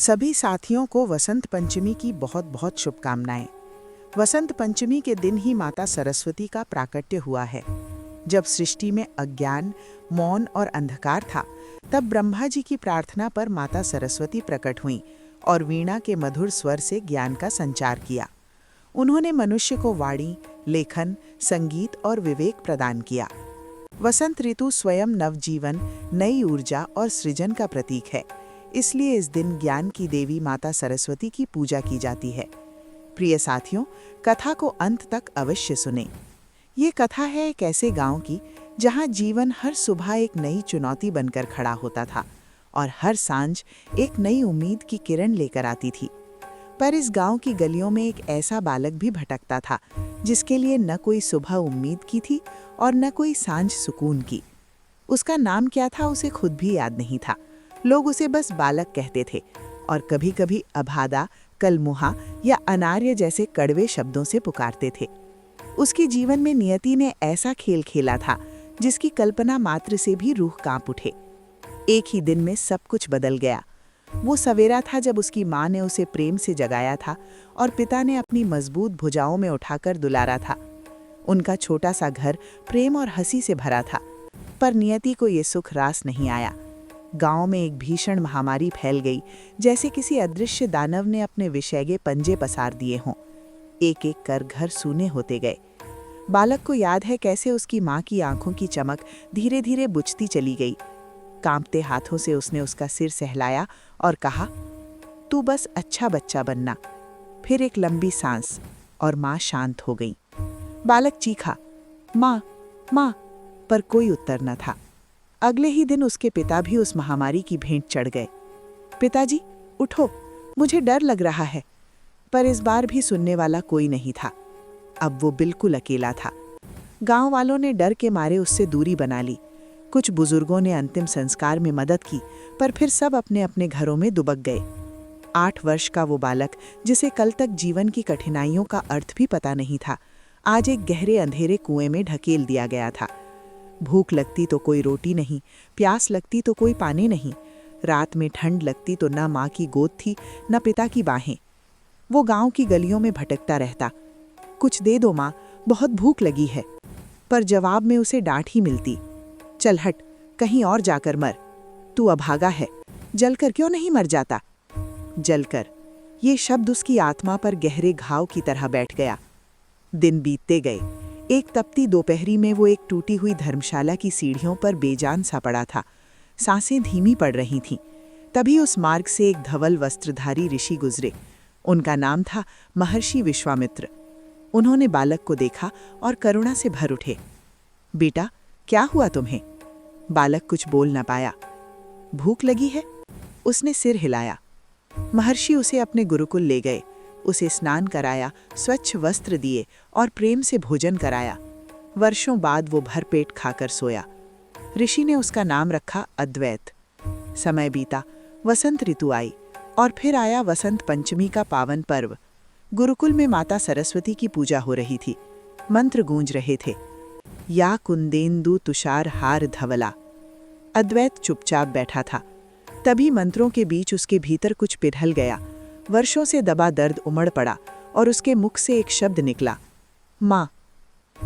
सभी साथियों को वसंत पंचमी की बहुत बहुत शुभकामनाएं। वसंत पंचमी के दिन ही माता सरस्वती का प्राकट्य हुआ है। जब सृष्टि में अज्ञान, मौन और अंधकार था, तब ब्रह्मा जी की प्रार्थना पर माता सरस्वती प्रकट हुईं और वीणा के मधुर स्वर से ज्ञान का संचार किया। उन्होंने मनुष्य को वाणी, लेखन, संगीत और विवेक प्रदान किया। वसंत ऋतु स्वयं नवजीवन, नई ऊर्जा और सृजन का प्रतीक है। इसलिए इस दिन ज्ञान की देवी माता सरस्वती की पूजा की जाती है। प्रिय साथियों, कथा को अंत तक अवश्य सुनें। ये कथा है एक ऐसे गांव की जहां जीवन हर सुबह एक नई चुनौती बनकर खड़ा होता था और हर सांझ एक नई उम्मीद की किरण लेकर आती थी। पर इस गांव की गलियों में एक ऐसा बालक भी भटकता था जिसके लिए न कोई सुबह उम्मीद की थी और न कोई सांझ सुकून की। उसका नाम क्या था उसे खुद भी याद नहीं था। लोग उसे बस बालक कहते थे और कभी-कभी अभादा, कलमुहा या अनार्य जैसे कड़वे शब्दों से पुकारते थे। उसके जीवन में नियति ने ऐसा खेल खेला था जिसकी कल्पना मात्र से भी रूह कांप उठे। एक ही दिन में सब कुछ बदल गया। वो सवेरा था जब उसकी माँ ने उसे प्रेम से जगाया था और पिता ने अपनी मजबूत भुजाओं में उठाकर दुलारा था। उनका छोटा सा घर प्रेम और हंसी से भरा था। पर नियति को ये सुख रास नहीं आया। गांव में एक भीषण महामारी फैल गई, जैसे किसी अदृश्य दानव ने अपने विषैगे पंजे पसार दिए हों। एक एक कर घर सूने होते गए। बालक को याद है कैसे उसकी माँ की आंखों की चमक धीरे धीरे बुझती चली गई। कांपते हाथों से उसने उसका सिर सहलाया और कहा, तू बस अच्छा बच्चा बनना। फिर एक लंबी सांस और माँ शांत हो गई। बालक चीखा, माँ, माँ, पर कोई उत्तर न था। अगले ही दिन उसके पिता भी उस महामारी की भेंट चढ़ गए। पिताजी, उठो, मुझे डर लग रहा है। पर इस बार भी सुनने वाला कोई नहीं था। अब वो बिल्कुल अकेला था। गांव वालों ने डर के मारे उससे दूरी बना ली। कुछ बुजुर्गों ने अंतिम संस्कार में मदद की, पर फिर सब अपने अपने घरों में दुबक गए। 8 वर्ष का वो बालक, जिसे कल तक जीवन की कठिनाइयों का अर्थ भी पता नहीं था, आज एक गहरे अंधेरे कुएं में ढकेल दिया गया था। भूख लगती तो कोई रोटी नहीं, प्यास लगती तो कोई पानी नहीं, रात में ठंड लगती तो न माँ की गोद थी न पिता की बाहें। वो गांव की गलियों में भटकता रहता। कुछ दे दो माँ, बहुत भूख लगी है। पर जवाब में उसे डांट ही मिलती। चल हट, कहीं और जाकर मर। तू अभागा है, जलकर क्यों नहीं मर जाता? जलकर, ये शब्द उसकी आत्मा पर गहरे घाव की तरह बैठ गया। दिन बीतते गए। एक तपती दोपहरी में वो एक टूटी हुई धर्मशाला की सीढ़ियों पर बेजान सा पड़ा था। सांसें धीमी पड़ रही थीं। तभी उस मार्ग से एक धवल वस्त्रधारी ऋषि गुजरे। उनका नाम था महर्षि विश्वामित्र। उन्होंने बालक को देखा और करुणा से भर उठे। बेटा, क्या हुआ तुम्हें? बालक कुछ बोल न पाया। भूख लगी है? उसने सिर हिलाया। महर्षि उसे अपने गुरुकुल ले गए। उसे स्नान कराया, स्वच्छ वस्त्र दिए और प्रेम से भोजन कराया। वर्षों बाद वो भरपेट खाकर सोया। ऋषि ने उसका नाम रखा अद्वैत। समय बीता, वसंत ऋतु आई और फिर आया वसंत पंचमी का पावन पर्व। गुरुकुल में माता सरस्वती की पूजा हो रही थी। मंत्र गूंज रहे थे, या कुंदेंदु तुषार हार धवला। अद्वैत चुपचाप बैठा था। तभी मंत्रों के बीच उसके भीतर कुछ पिघल गया। वर्षों से दबा दर्द उमड़ पड़ा और उसके मुख से एक शब्द निकला, माँ।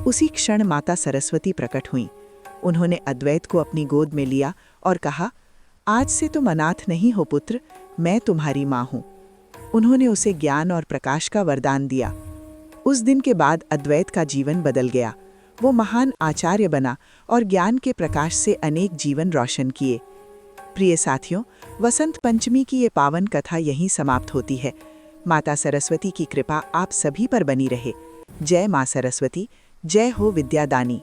उसी क्षण माता सरस्वती प्रकट हुई। उन्होंने अद्वैत को अपनी गोद में लिया और कहा, आज से तुम अनाथ नहीं हो पुत्र, मैं तुम्हारी माँ हूँ। उन्होंने उसे ज्ञान और प्रकाश का वरदान दिया। उस दिन के बाद अद्वैत का जीवन बदल गया। वो महान आचार्य बना और ज्ञान के प्रकाश से अनेक जीवन रोशन किए। प्रिय साथियों, वसंत पंचमी की ये पावन कथा यहीं समाप्त होती है। माता सरस्वती की कृपा आप सभी पर बनी रहे। जय माँ सरस्वती, जय हो विद्यादानी।